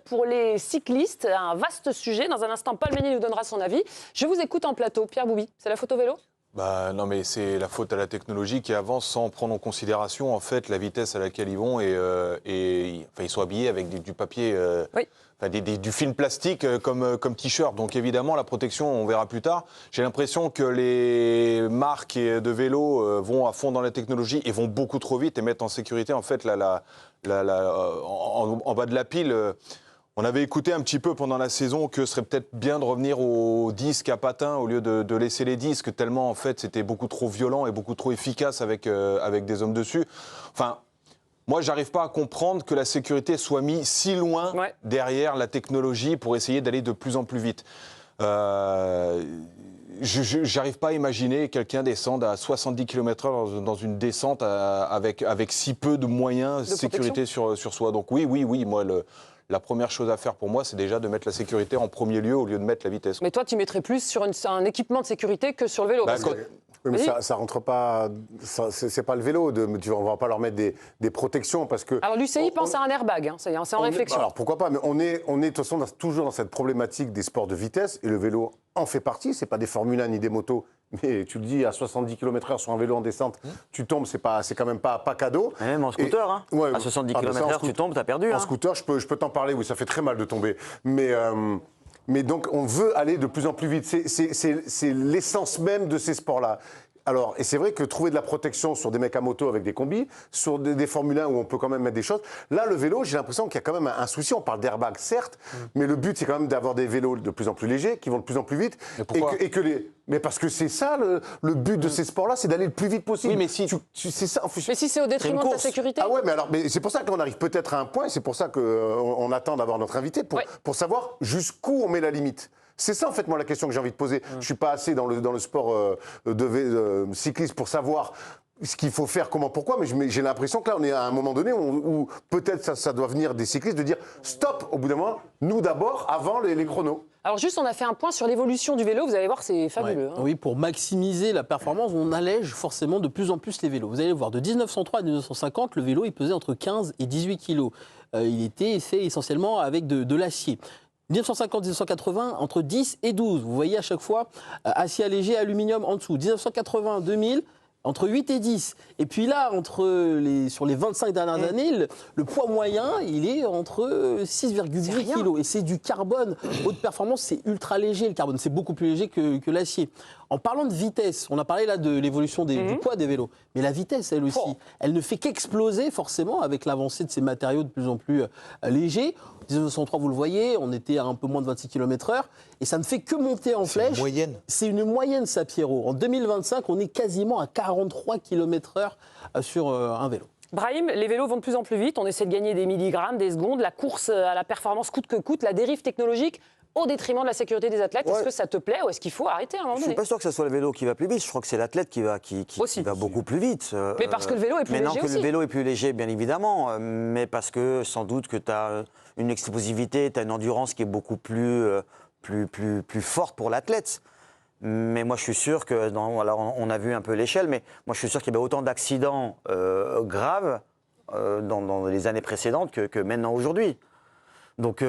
pour les cyclistes. Un vaste sujet. Dans un instant, Paul Meunier nous donnera son avis. Je vous écoute en plateau. Pierre Bouby, c'est la photo vélo ? Non, mais c'est la faute à la technologie qui avance sans prendre en considération en fait la vitesse à laquelle ils vont ils sont habillés avec du papier, oui. Du film plastique comme t-shirt. Donc évidemment la protection, on verra plus tard. J'ai l'impression que les marques de vélos vont à fond dans la technologie et vont beaucoup trop vite et mettent en sécurité en fait en bas de la pile. On avait écouté un petit peu pendant la saison que ce serait peut-être bien de revenir aux disques à patins au lieu de laisser les disques, tellement en fait c'était beaucoup trop violent et beaucoup trop efficace avec des hommes dessus. Enfin, moi j'arrive pas à comprendre que la sécurité soit mise si loin derrière la technologie pour essayer d'aller de plus en plus vite. J'arrive pas à imaginer quelqu'un descendre à 70 km/h dans une descente avec si peu de moyens de sécurité sur soi. Donc oui, moi la première chose à faire pour moi, c'est déjà de mettre la sécurité en premier lieu au lieu de mettre la vitesse. Mais toi, tu mettrais plus sur un équipement de sécurité que sur le vélo. Oui, mais ça rentre pas. C'est pas le vélo. On va pas leur mettre des protections parce que. Alors l'UCI pense à un airbag. Hein, c'est en réflexion. Alors pourquoi pas. Mais on est de toute façon toujours dans cette problématique des sports de vitesse et le vélo en fait partie. C'est pas des Formule 1 ni des motos. Mais tu le dis, à 70 km/h sur un vélo en descente, tu tombes, c'est quand même pas cadeau. Et même en scooter, à 70 km/h, tu tombes, t'as perdu. En scooter, je peux t'en parler, oui, ça fait très mal de tomber. Mais donc, on veut aller de plus en plus vite. C'est l'essence même de ces sports-là. Alors, et c'est vrai que trouver de la protection sur des mecs à moto avec des combis, sur des Formule 1 où on peut quand même mettre des choses. Là, le vélo, j'ai l'impression qu'il y a quand même un souci. On parle d'airbag, certes, mais le but, c'est quand même d'avoir des vélos de plus en plus légers, qui vont de plus en plus vite. Mais pourquoi ? Mais parce que c'est ça, le but de ces sports-là, c'est d'aller le plus vite possible. Oui, mais si... c'est ça, mais si c'est au détriment de ta sécurité. Ah ouais, mais c'est pour ça qu'on arrive peut-être à un point, c'est pour ça qu'on attend d'avoir notre invité, pour savoir jusqu'où on met la limite. C'est ça, en fait, moi, la question que j'ai envie de poser. Je ne suis pas assez dans le sport cycliste pour savoir ce qu'il faut faire, comment, pourquoi, mais j'ai l'impression que là, on est à un moment donné où peut-être ça doit venir des cyclistes de dire stop, au bout d'un moment, nous d'abord, avant les chronos. Alors juste, on a fait un point sur l'évolution du vélo, vous allez voir, c'est fabuleux. Hein. Oui, pour maximiser la performance, on allège forcément de plus en plus les vélos. Vous allez voir, de 1903 à 1950, le vélo, il pesait entre 15 et 18 kilos. Il était fait essentiellement avec de l'acier. 1950-1980, entre 10 et 12. Vous voyez à chaque fois, acier allégé, aluminium en dessous. 1980-2000, entre 8 et 10. Et puis là, sur les 25 dernières années, le poids moyen, il est entre 6,8 kg. Et c'est du carbone. Haute performance, c'est ultra léger le carbone. C'est beaucoup plus léger que l'acier. En parlant de vitesse, on a parlé là de l'évolution du poids des vélos. Mais la vitesse, elle aussi, elle ne fait qu'exploser forcément avec l'avancée de ces matériaux de plus en plus légers. 1903, vous le voyez, on était à un peu moins de 26 km/h. Et ça ne fait que monter en flèche. C'est une moyenne. C'est une moyenne, ça, Pierrot. En 2025, on est quasiment à 43 km/h sur un vélo. Brahim, les vélos vont de plus en plus vite. On essaie de gagner des milligrammes, des secondes. La course à la performance coûte que coûte. La dérive technologique au détriment de la sécurité des athlètes. Est-ce que ça te plaît ou est-ce qu'il faut arrêter à un moment donné ? Je ne suis pas sûr que ce soit le vélo qui va plus vite. Je crois que c'est l'athlète qui va beaucoup plus vite. Mais parce que le vélo est plus léger aussi. Maintenant que le vélo est plus léger, bien évidemment. Mais parce que sans doute que tu as une explosivité, tu as une endurance qui est beaucoup plus forte pour l'athlète. Mais moi, je suis sûr que, alors on a vu un peu l'échelle, mais moi, je suis sûr qu'il y avait autant d'accidents graves dans les années précédentes que maintenant aujourd'hui. Donc,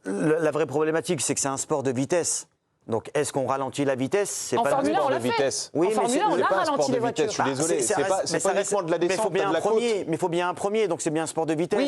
la vraie problématique, c'est que c'est un sport de vitesse. Donc, est-ce qu'on ralentit la vitesse ? C'est en pas Formule 1, on l'a de vitesse. Oui, en Formule 1, on a ralenti les voitures. Je suis désolé, c'est pas uniquement de la descente, mais il faut bien un premier, donc c'est bien un sport de vitesse.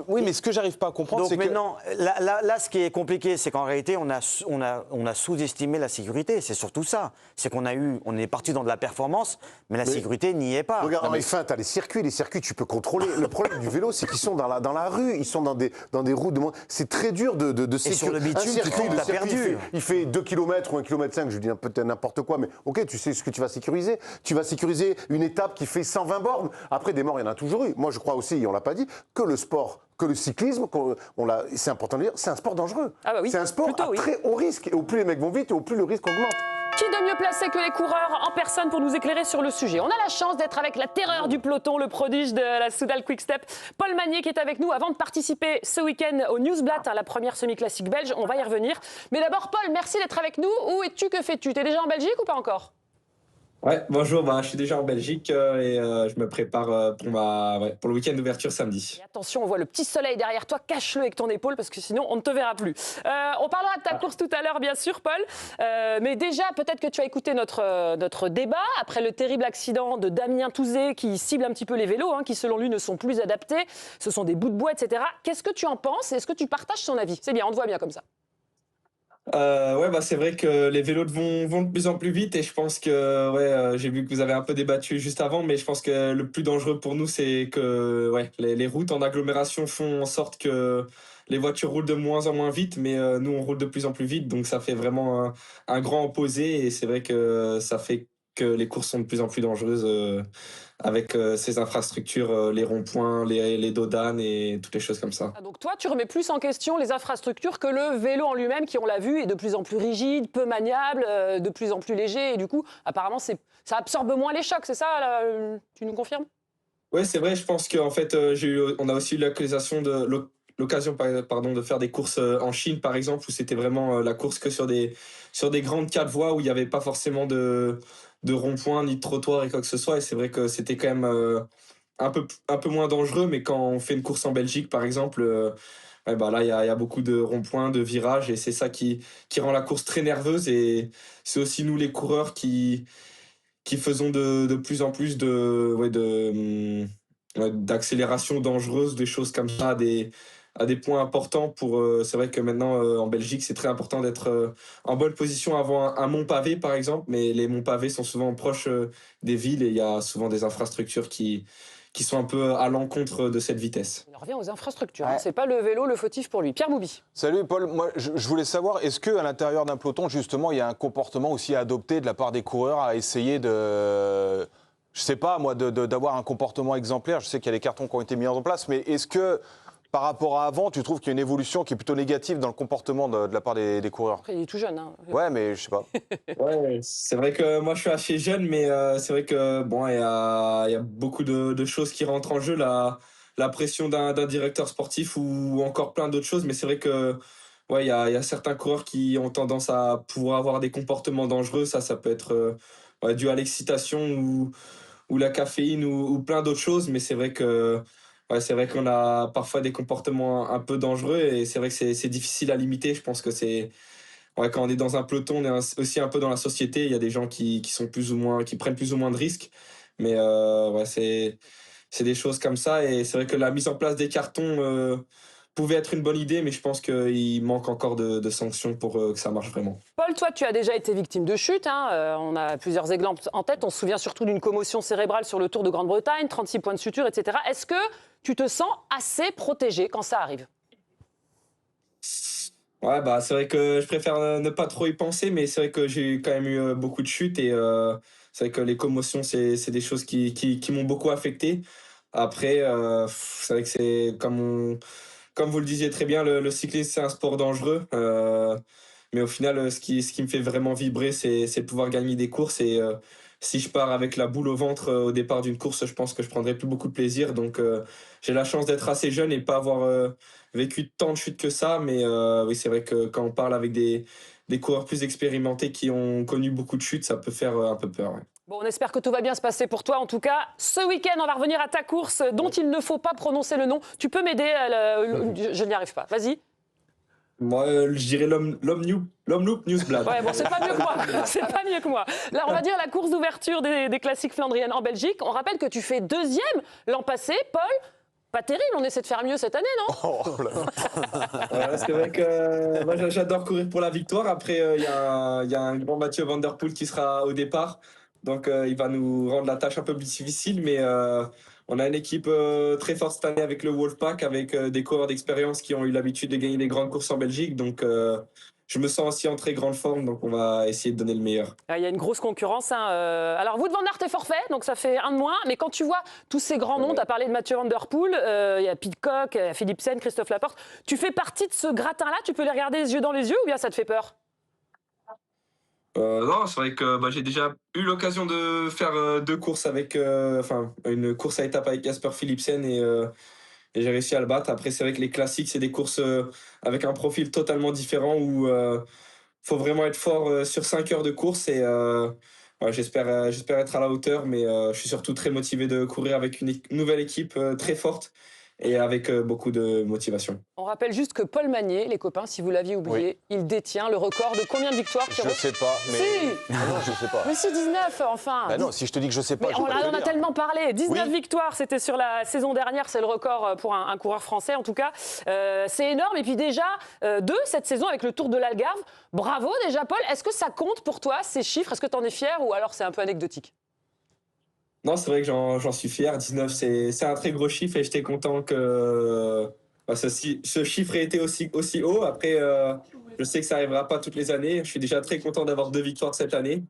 Oui, mais ce que j'arrive pas à comprendre, c'est que... Donc maintenant, là, ce qui est compliqué, c'est qu'en réalité, on a sous-estimé la sécurité. C'est surtout ça. C'est on est parti dans de la performance, mais la sécurité n'y est pas. Regarde, en F1, tu as les circuits, tu peux contrôler. Le problème du vélo, c'est qu'ils sont dans la rue, ils sont dans des routes de monde. C'est très dur de sécuriser. Et sur le bitume, tu as perdu. Il fait 2 km ou 1,5 km, je dis peut-être n'importe quoi, mais ok, tu sais ce que tu vas sécuriser. Tu vas sécuriser une étape qui fait 120 bornes. Après, des morts, il y en a toujours eu. Moi, je crois aussi, et on ne l'a pas dit, que le cyclisme, c'est important de dire, c'est un sport dangereux. Ah bah oui, c'est un sport à très haut risque. Et au plus les mecs vont vite, au plus le risque augmente. Qui de mieux placé que les coureurs en personne pour nous éclairer sur le sujet ? On a la chance d'être avec la terreur du peloton, le prodige de la Soudal Quick-Step, Paul Meunier qui est avec nous avant de participer ce week-end au Newsblatt, la première semi-classique belge. On va y revenir. Mais d'abord, Paul, merci d'être avec nous. Où es-tu ? Que fais-tu ? T'es déjà en Belgique ou pas encore ? Ouais, bonjour, je suis déjà en Belgique et je me prépare pour le week-end d'ouverture samedi. Et attention, on voit le petit soleil derrière toi, cache-le avec ton épaule parce que sinon on ne te verra plus. On parlera de ta course tout à l'heure, bien sûr, Paul. Mais déjà, peut-être que tu as écouté notre débat après le terrible accident de Damien Touzé qui cible un petit peu les vélos, qui selon lui ne sont plus adaptés. Ce sont des bouts de bois, etc. Qu'est-ce que tu en penses? Est-ce que tu partages son avis? C'est bien, on te voit bien comme ça. Ouais, c'est vrai que les vélos vont de plus en plus vite et je pense que, j'ai vu que vous avez un peu débattu juste avant, mais je pense que le plus dangereux pour nous, c'est que les routes en agglomération font en sorte que les voitures roulent de moins en moins vite, mais nous, on roule de plus en plus vite, donc ça fait vraiment un grand opposé et c'est vrai que ça fait que les courses sont de plus en plus dangereuses avec ces infrastructures, les ronds-points, les dodanes et toutes les choses comme ça. Ah, donc toi, tu remets plus en question les infrastructures que le vélo en lui-même qui, on l'a vu, est de plus en plus rigide, peu maniable, de plus en plus léger et du coup, apparemment, ça absorbe moins les chocs, c'est ça là, tu nous confirmes? Ouais, c'est vrai, je pense qu'en fait, on a aussi eu l'occasion de faire des courses en Chine, par exemple, où c'était vraiment la course que sur des grandes quatre voies où il n'y avait pas forcément de rond-point ni de trottoir et quoi que ce soit. Et c'est vrai que c'était quand même un peu moins dangereux, mais quand on fait une course en Belgique, par exemple, là, il y a beaucoup de ronds-points, de virages, et c'est ça qui rend la course très nerveuse. Et c'est aussi nous, les coureurs, qui faisons de plus en plus d'accélération dangereuse, des choses comme ça, à des points importants. C'est vrai que maintenant, en Belgique, c'est très important d'être en bonne position avant un mont pavé, par exemple, mais les monts pavés sont souvent proches des villes et il y a souvent des infrastructures qui sont un peu à l'encontre de cette vitesse. On revient aux infrastructures, c'est pas le vélo le fautif pour lui. Pierre Bouby. Salut Paul, moi je voulais savoir, est-ce qu'à l'intérieur d'un peloton, justement, il y a un comportement aussi à adopter de la part des coureurs à essayer je sais pas moi, d'avoir un comportement exemplaire? Je sais qu'il y a des cartons qui ont été mis en place, mais est-ce que par rapport à avant, tu trouves qu'il y a une évolution qui est plutôt négative dans le comportement de la part des coureurs? Après, il est tout jeune. Ouais, mais je sais pas. Ouais, c'est vrai que moi je suis assez jeune, mais c'est vrai que il y a beaucoup de choses qui rentrent en jeu, la pression d'un directeur sportif ou encore plein d'autres choses, mais c'est vrai que il y a certains coureurs qui ont tendance à pouvoir avoir des comportements dangereux, ça peut être dû à l'excitation ou la caféine ou plein d'autres choses, mais c'est vrai qu'on a parfois des comportements un peu dangereux et c'est vrai que c'est difficile à limiter. Je pense que quand on est dans un peloton, on est aussi un peu dans la société. Il y a des gens qui sont qui prennent plus ou moins de risques. Mais c'est des choses comme ça. Et c'est vrai que la mise en place des cartons pouvait être une bonne idée, mais je pense qu'il manque encore de sanctions pour que ça marche vraiment. Paul, toi, tu as déjà été victime de chute. On a plusieurs exemples en tête. On se souvient surtout d'une commotion cérébrale sur le Tour de Grande-Bretagne, 36 points de suture, etc. Est-ce que tu te sens assez protégé quand ça arrive? Ouais, c'est vrai que je préfère ne pas trop y penser, mais c'est vrai que j'ai quand même eu beaucoup de chutes et c'est vrai que les commotions, c'est des choses qui m'ont beaucoup affecté. Après, c'est vrai que comme vous le disiez très bien, le cyclisme, c'est un sport dangereux. Mais au final, ce qui me fait vraiment vibrer, c'est de pouvoir gagner des courses. Et si je pars avec la boule au ventre au départ d'une course, je pense que je prendrai plus beaucoup de plaisir. Donc, j'ai la chance d'être assez jeune et pas avoir vécu tant de chutes que ça. Mais oui, c'est vrai que quand on parle avec des coureurs plus expérimentés qui ont connu beaucoup de chutes, ça peut faire un peu peur. Ouais. Bon, on espère que tout va bien se passer pour toi. En tout cas, ce week-end, on va revenir à ta course dont il ne faut pas prononcer le nom. Tu peux m'aider je n'y arrive pas. Vas-y. Moi, je dirais l'Omloop Newsblad. Ouais, bon, c'est pas mieux que moi. C'est pas mieux que moi. Là, on va dire la course d'ouverture des classiques flandriennes en Belgique. On rappelle que tu fais deuxième l'an passé, Paul. Pas terrible, on essaie de faire mieux cette année, non? C'est vrai que moi j'adore courir pour la victoire. Après, il y a un grand Mathieu Van Der Poel qui sera au départ. Donc il va nous rendre la tâche un peu plus difficile. Mais on a une équipe très forte cette année avec le Wolfpack, avec des coureurs d'expérience qui ont eu l'habitude de gagner des grandes courses en Belgique. Donc je me sens aussi en très grande forme, donc on va essayer de donner le meilleur. Il y a une grosse concurrence. Alors, Wout van Aert est forfait, donc ça fait un de moins. Mais quand tu vois tous ces grands noms, tu as parlé de Mathieu Van Der Poel, il y a Pidcock, il y a Philipsen, Christophe Laporte. Tu fais partie de ce gratin-là? Tu peux les regarder les yeux dans les yeux ou bien ça te fait peur? Non, c'est vrai que j'ai déjà eu l'occasion de faire deux courses une course à étapes avec Jasper Philipsen et j'ai réussi à le battre. Après, c'est vrai que les classiques, c'est des courses avec un profil totalement différent où faut vraiment être fort sur 5 heures de course et ouais, j'espère être à la hauteur, mais je suis surtout très motivé de courir avec une nouvelle équipe très forte et avec beaucoup de motivation. On rappelle juste que Paul Magnier, les copains, si vous l'aviez oublié, il détient le record de combien de victoires, Je Pierrot? ne sais pas, mais... Si. Ah non, je sais pas. Mais si, 19, enfin. Bah non, si je te dis que je sais pas, Mais je peux pas te on le a dire. tellement parlé. 19 Oui. victoires, c'était sur la saison dernière. C'est le record pour un coureur français, en tout cas. C'est énorme. Et puis déjà, 2 cette saison avec le Tour de l'Algarve. Bravo déjà, Paul. Est-ce que ça compte pour toi, ces chiffres? Est-ce que tu en es fier ou alors c'est un peu anecdotique? Non, c'est vrai que j'en suis fier. 19, c'est un très gros chiffre et j'étais content que ce chiffre ait été aussi haut. Après, je sais que ça n'arrivera pas toutes les années. Je suis déjà très content d'avoir 2 victoires cette année.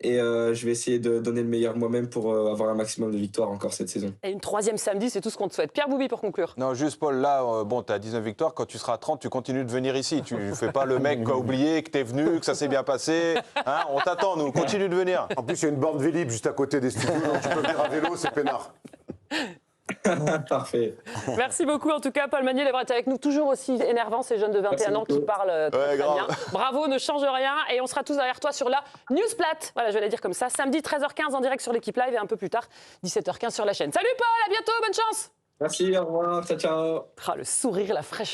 Et je vais essayer de donner le meilleur de moi-même pour avoir un maximum de victoires encore cette saison. Et une 3e samedi, c'est tout ce qu'on te souhaite. Pierre Bouby pour conclure. Non, juste Paul, là, bon, tu as 19 victoires. Quand tu seras à 30, tu continues de venir ici. Tu ne fais pas le mec qui a oublié que tu es venu, que ça s'est bien passé. Hein, on t'attend, nous. Continue de venir. En plus, il y a une borne Vélib juste à côté des studios, donc tu peux venir à vélo, c'est peinard. Parfait. Merci beaucoup en tout cas Paul Magnier d'avoir été avec nous, toujours aussi énervant ces jeunes de 21 ans qui beaucoup. parlent très grave. bien. Bravo, ne change rien et on sera tous derrière toi sur la Newsplat. Voilà, je vais la dire comme ça, samedi 13h15 en direct sur l'équipe live et un peu plus tard 17h15 sur la chaîne. Salut Paul, à bientôt, bonne chance. Merci, au revoir, ciao, ciao. Le sourire, la fraîcheur.